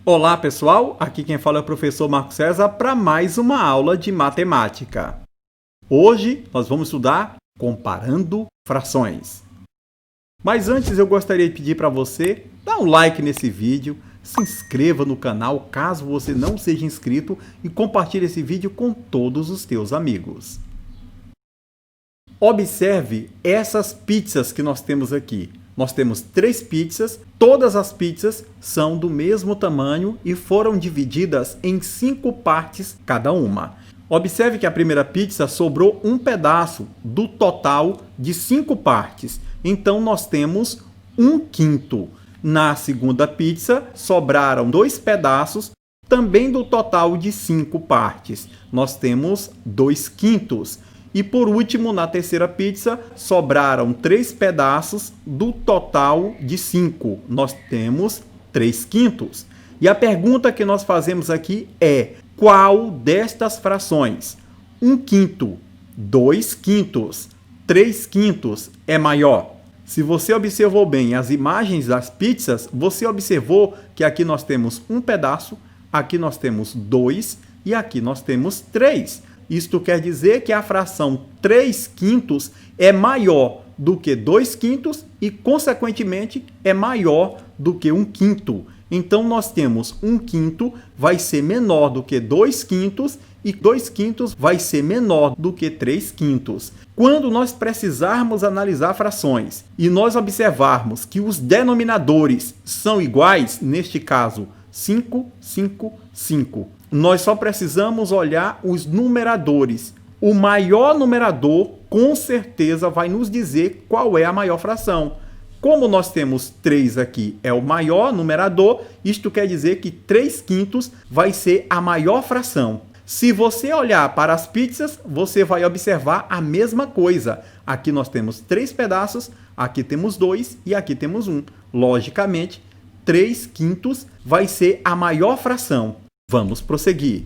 Olá pessoal, aqui quem fala é o professor Marco César para mais uma aula de matemática. Hoje nós vamos estudar comparando frações. Mas antes eu gostaria de pedir para você dar um like nesse vídeo, se inscreva no canal caso você não seja inscrito e compartilhe esse vídeo com todos os teus amigos. Observe essas pizzas que nós temos aqui. Nós temos 3 pizzas, todas as pizzas são do mesmo tamanho e foram divididas em 5 partes cada uma. Observe que a primeira pizza sobrou um pedaço do total de 5 partes, então nós temos 1/5. Na segunda pizza sobraram 2 pedaços, também do total de 5 partes, nós temos 2/5. E por último, na terceira pizza, sobraram 3 pedaços do total de 5. Nós temos 3/5. E a pergunta que nós fazemos aqui é: qual destas frações, 1/5, 2/5, 3/5 é maior? Se você observou bem as imagens das pizzas, você observou que aqui nós temos um pedaço, aqui nós temos 2 e aqui nós temos 3. Isto quer dizer que a fração 3/5 é maior do que 2/5 e, consequentemente, é maior do que 1/5. Então, nós temos 1/5 vai ser menor do que 2/5 e 2/5 vai ser menor do que 3/5. Quando nós precisarmos analisar frações e nós observarmos que os denominadores são iguais, neste caso, 5, 5, 5. Nós só precisamos olhar os numeradores. O maior numerador, com certeza, vai nos dizer qual é a maior fração. Como nós temos 3 aqui, é o maior numerador, isto quer dizer que 3/5 vai ser a maior fração. Se você olhar para as pizzas, você vai observar a mesma coisa. Aqui nós temos 3 pedaços, aqui temos 2 e aqui temos 1. Logicamente, 3/5 vai ser a maior fração. Vamos prosseguir.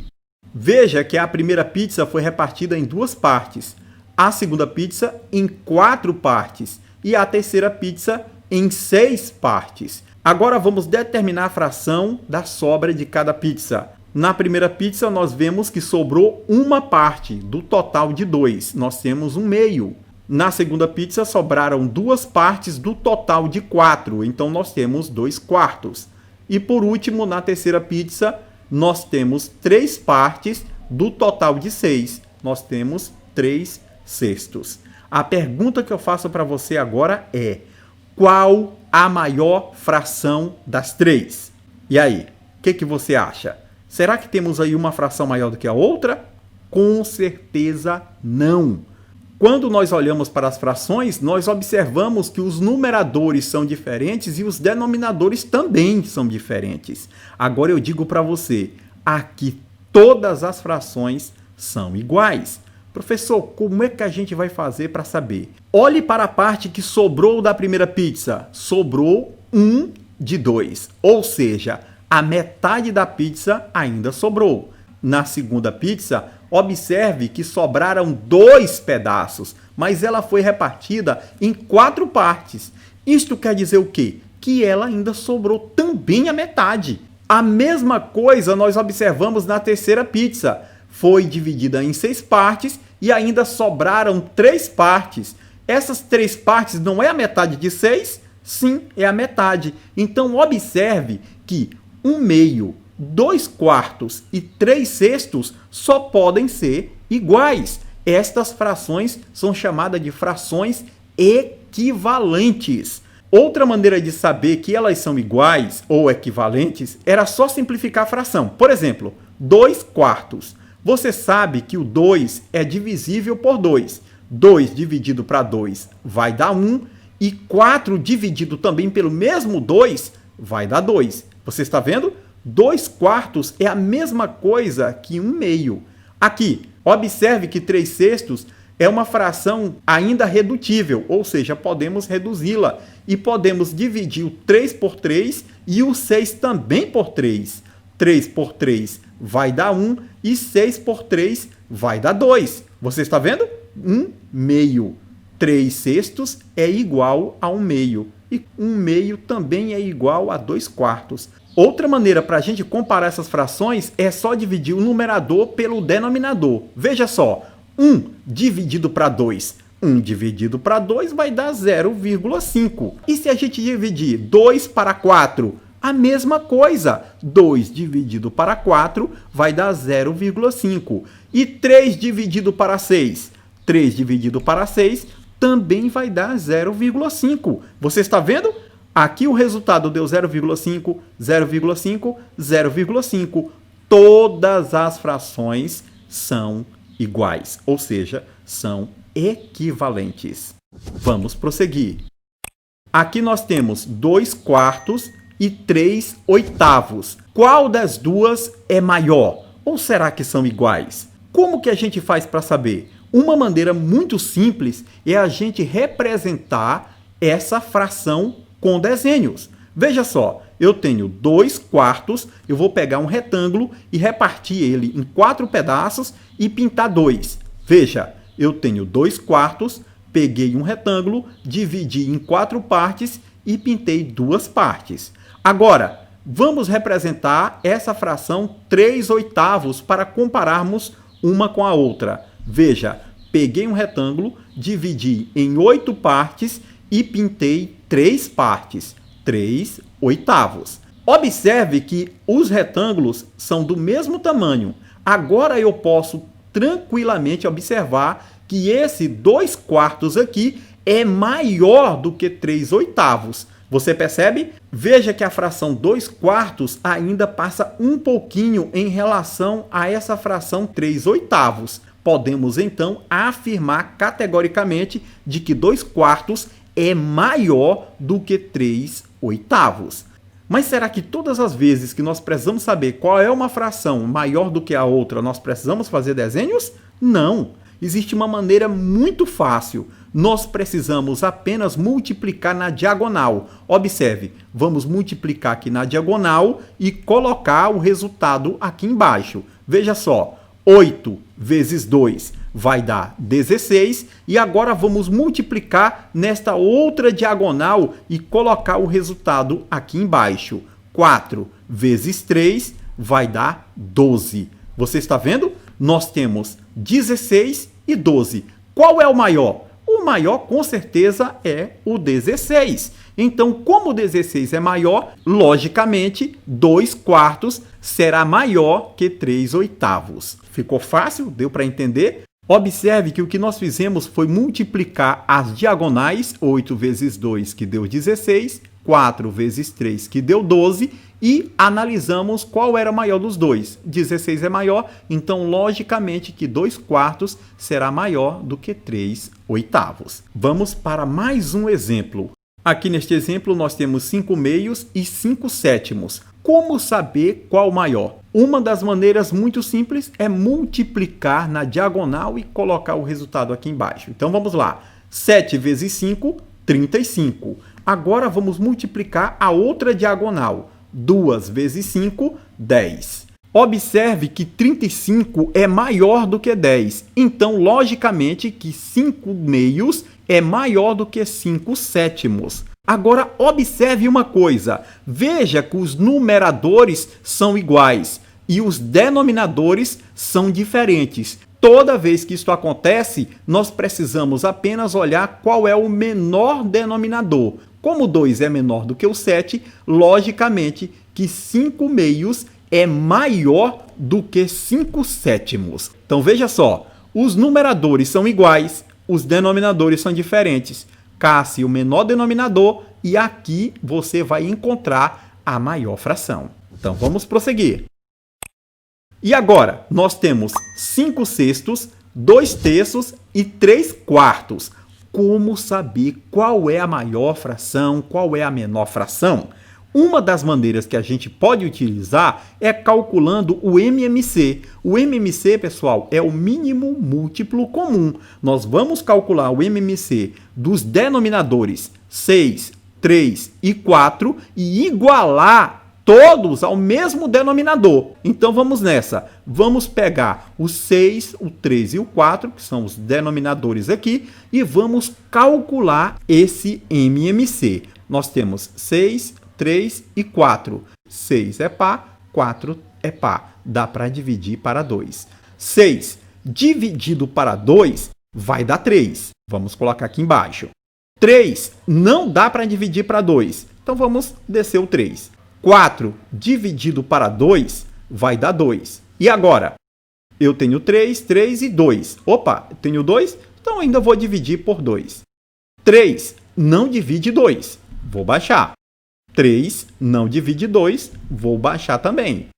Veja que a primeira pizza foi repartida em 2 partes, a segunda pizza em 4 partes e a terceira pizza em 6 partes. Agora vamos determinar a fração da sobra de cada pizza. Na primeira pizza nós vemos que sobrou uma parte do total de 2, nós temos 1/2. Na segunda pizza sobraram 2 partes do total de 4, então nós temos 2/4. E por último, na terceira pizza, nós temos 3 partes do total de 6. Nós temos 3/6. A pergunta que eu faço para você agora é: qual a maior fração das 3? E aí, o que você acha? Será que temos aí uma fração maior do que a outra? Com certeza não. Quando nós olhamos para as frações, nós observamos que os numeradores são diferentes e os denominadores também são diferentes. Agora eu digo para você, aqui todas as frações são iguais. Professor, como é que a gente vai fazer para saber? Olhe para a parte que sobrou da primeira pizza. Sobrou 1 de 2, ou seja, a metade da pizza ainda sobrou. Na segunda pizza, observe que sobraram 2 pedaços, mas ela foi repartida em 4 partes. Isto quer dizer o quê? Que ela ainda sobrou também a metade. A mesma coisa nós observamos na terceira pizza. Foi dividida em 6 partes e ainda sobraram 3 partes. Essas 3 partes não é a metade de 6? Sim, é a metade. Então observe que 1/2, 2/4 e 3/6 só podem ser iguais. Estas frações são chamadas de frações equivalentes. Outra maneira de saber que elas são iguais ou equivalentes era só simplificar a fração. Por exemplo, 2/4. Você sabe que o 2 é divisível por 2. 2 dividido para 2 vai dar 1 e 4 dividido também pelo mesmo 2 vai dar 2. Você está vendo? 2/4 é a mesma coisa que 1/2. Aqui, observe que 3/6 é uma fração ainda redutível, ou seja, podemos reduzi-la. E podemos dividir o 3 por 3 e o 6 também por 3. 3 por 3 vai dar 1 e 6 por 3 vai dar 2. Você está vendo? 1/2. 3/6 é igual a 1/2. E 1/2 também é igual a 2/4. Outra maneira para a gente comparar essas frações é só dividir o numerador pelo denominador. Veja só, 1 dividido para 2. 1 dividido para 2 vai dar 0,5. E se a gente dividir 2 para 4? A mesma coisa. 2 dividido para 4 vai dar 0,5. E 3 dividido para 6? 3 dividido para 6 também vai dar 0,5. Você está vendo? Aqui o resultado deu 0,5, 0,5, 0,5. Todas as frações são iguais, ou seja, são equivalentes. Vamos prosseguir. Aqui nós temos 2 quartos e 3 oitavos. Qual das duas é maior? Ou será que são iguais? Como que a gente faz para saber? Uma maneira muito simples é a gente representar essa fração com desenhos. Veja só, eu tenho 2 quartos, eu vou pegar um retângulo e repartir ele em 4 pedaços e pintar 2. Veja, eu tenho 2 quartos, peguei um retângulo, dividi em 4 partes e pintei 2 partes. Agora, vamos representar essa fração 3 oitavos para compararmos uma com a outra. Veja, peguei um retângulo, dividi em 8 partes e pintei 3 partes, 3 oitavos. Observe que os retângulos são do mesmo tamanho. Agora eu posso tranquilamente observar que esse 2 quartos aqui é maior do que 3 oitavos. Você percebe? Veja que a fração 2 quartos ainda passa um pouquinho em relação a essa fração 3 oitavos. Podemos então afirmar categoricamente de que 2 quartos é maior do que 3 oitavos. Mas será que todas as vezes que nós precisamos saber qual é uma fração maior do que a outra, nós precisamos fazer desenhos? Não. Existe uma maneira muito fácil. Nós precisamos apenas multiplicar na diagonal. Observe, vamos multiplicar aqui na diagonal e colocar o resultado aqui embaixo. Veja só, 8 vezes 2 vai dar 16. E agora vamos multiplicar nesta outra diagonal e colocar o resultado aqui embaixo. 4 vezes 3 vai dar 12. Você está vendo? Nós temos 16 e 12. Qual é o maior? O maior, com certeza, é o 16. Então, como o 16 é maior, logicamente, 2 quartos será maior que 3 oitavos. Ficou fácil? Deu para entender? Observe que o que nós fizemos foi multiplicar as diagonais, 8 vezes 2, que deu 16, 4 vezes 3, que deu 12, e analisamos qual era o maior dos dois. 16 é maior, então logicamente que 2 quartos será maior do que 3 oitavos. Vamos para mais um exemplo. Aqui neste exemplo nós temos 5 meios e 5 sétimos. Como saber qual maior? Uma das maneiras muito simples é multiplicar na diagonal e colocar o resultado aqui embaixo. Então vamos lá. 7 vezes 5, 35. Agora vamos multiplicar a outra diagonal. 2 vezes 5, 10. Observe que 35 é maior do que 10. Então, logicamente, que 5 meios é maior do que 5 sétimos. Agora, observe uma coisa. Veja que os numeradores são iguais e os denominadores são diferentes. Toda vez que isso acontece, nós precisamos apenas olhar qual é o menor denominador. Como 2 é menor do que o 7, logicamente que 5 meios é maior do que 5 sétimos. Então veja só, os numeradores são iguais, os denominadores são diferentes. Caça o menor denominador e aqui você vai encontrar a maior fração. Então vamos prosseguir. E agora, nós temos 5 sextos, 2 terços e 3 quartos. Como saber qual é a maior fração, qual é a menor fração? Uma das maneiras que a gente pode utilizar é calculando o MMC. O MMC, pessoal, é o mínimo múltiplo comum. Nós vamos calcular o MMC dos denominadores 6, 3 e 4 e igualar todos ao mesmo denominador. Então vamos nessa. Vamos pegar o 6, o 3 e o 4, que são os denominadores aqui, e vamos calcular esse MMC. Nós temos 6, 3 e 4. 6 é par, 4 é par. Dá para dividir para 2. 6 dividido para 2 vai dar 3. Vamos colocar aqui embaixo. 3 não dá para dividir para 2. Então vamos descer o 3. 4 dividido para 2 vai dar 2. E agora? Eu tenho 3, 3 e 2. Opa, eu tenho 2, então ainda vou dividir por 2. 3 não divide 2. Vou baixar. 3 não divide 2. Vou baixar também.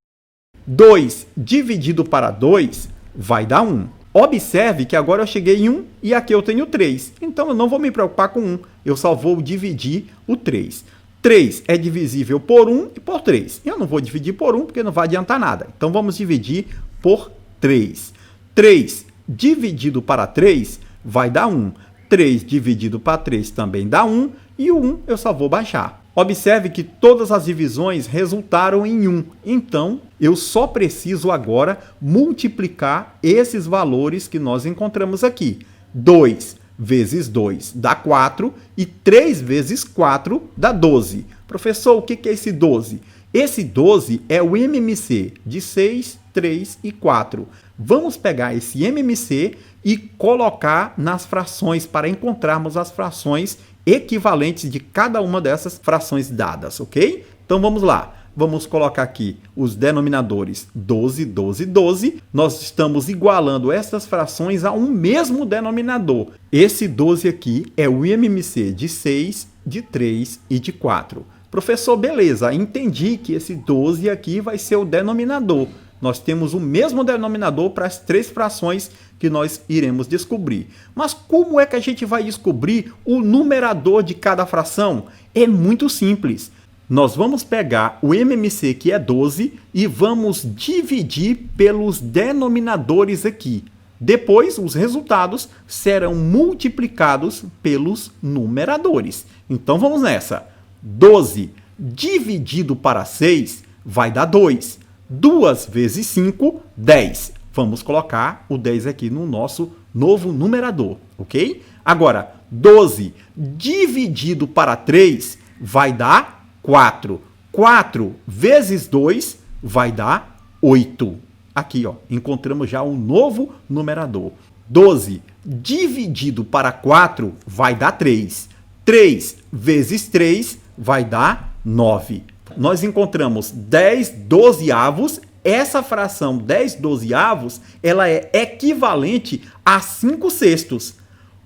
2 dividido para 2 vai dar 1. Observe que agora eu cheguei em 1 e aqui eu tenho 3. Então eu não vou me preocupar com 1. Eu só vou dividir o 3. 3 é divisível por 1 e por 3. Eu não vou dividir por 1 porque não vai adiantar nada. Então vamos dividir por 3. 3 dividido para 3 vai dar 1. 3 dividido para 3 também dá 1. E o 1 eu só vou baixar. Observe que todas as divisões resultaram em 1. Então, eu só preciso agora multiplicar esses valores que nós encontramos aqui. 2 vezes 2 dá 4 e 3 vezes 4 dá 12. Professor, o que é esse 12? Esse 12 é o MMC de 6, 3 e 4. Vamos pegar esse MMC e colocar nas frações para encontrarmos as frações equivalentes de cada uma dessas frações dadas, ok? Então vamos lá. Vamos colocar aqui os denominadores 12, 12, 12. Nós estamos igualando essas frações a um mesmo denominador. Esse 12 aqui é o MMC de 6, de 3 e de 4. Professor, beleza, entendi que esse 12 aqui vai ser o denominador. Nós temos o mesmo denominador para as três frações que nós iremos descobrir. Mas como é que a gente vai descobrir o numerador de cada fração? É muito simples. Nós vamos pegar o MMC, que é 12, e vamos dividir pelos denominadores aqui. Depois, os resultados serão multiplicados pelos numeradores. Então, vamos nessa. 12 dividido para 6 vai dar 2. 2 vezes 5, 10. Vamos colocar o 10 aqui no nosso novo numerador, ok? Agora, 12 dividido para 3 vai dar 4. 4 vezes 2 vai dar 8. Aqui, ó, encontramos já um novo numerador. 12 dividido para 4 vai dar 3. 3 vezes 3 vai dar 9. Nós encontramos 10 dozeavos. Essa fração 10 dozeavos, ela é equivalente a 5 sextos.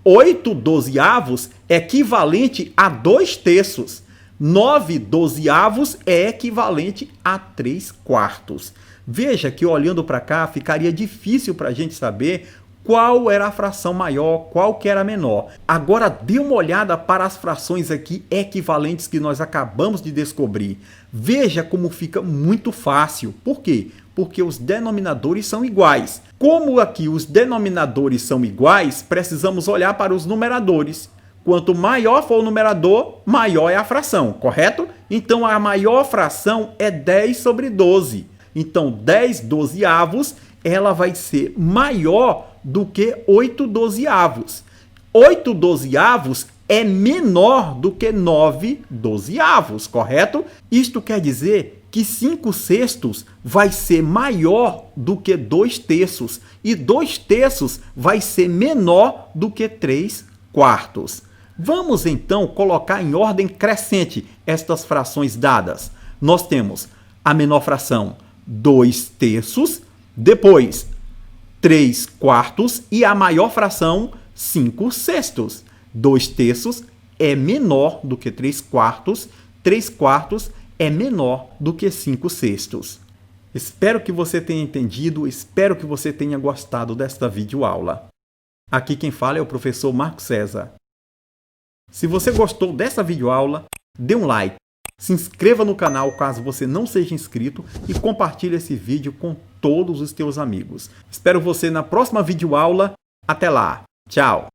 8 dozeavos é equivalente a 2 terços. 9 dozeavos é equivalente a 3 quartos. Veja que olhando para cá ficaria difícil para a gente saber qual era a fração maior, qual que era a menor. Agora dê uma olhada para as frações aqui equivalentes que nós acabamos de descobrir. Veja como fica muito fácil. Por quê? Porque os denominadores são iguais. Como aqui os denominadores são iguais, precisamos olhar para os numeradores. Quanto maior for o numerador, maior é a fração, correto? Então a maior fração é 10 sobre 12. Então 10 dozeavos, ela vai ser maior do que 8 dozeavos. 8 dozeavos é menor do que 9 dozeavos, correto? Isto quer dizer que 5 sextos vai ser maior do que 2 terços e 2 terços vai ser menor do que 3 quartos. Vamos então colocar em ordem crescente estas frações dadas. Nós temos a menor fração 2 terços, depois 3 quartos e a maior fração 5 sextos. 2 terços é menor do que 3 quartos, 3 quartos é menor do que 5 sextos. Espero que você tenha entendido, espero que você tenha gostado desta videoaula. Aqui quem fala é o professor Marcos César. Se você gostou dessa videoaula, dê um like, se inscreva no canal caso você não seja inscrito e compartilhe esse vídeo com todos os teus amigos. Espero você na próxima videoaula. Até lá. Tchau.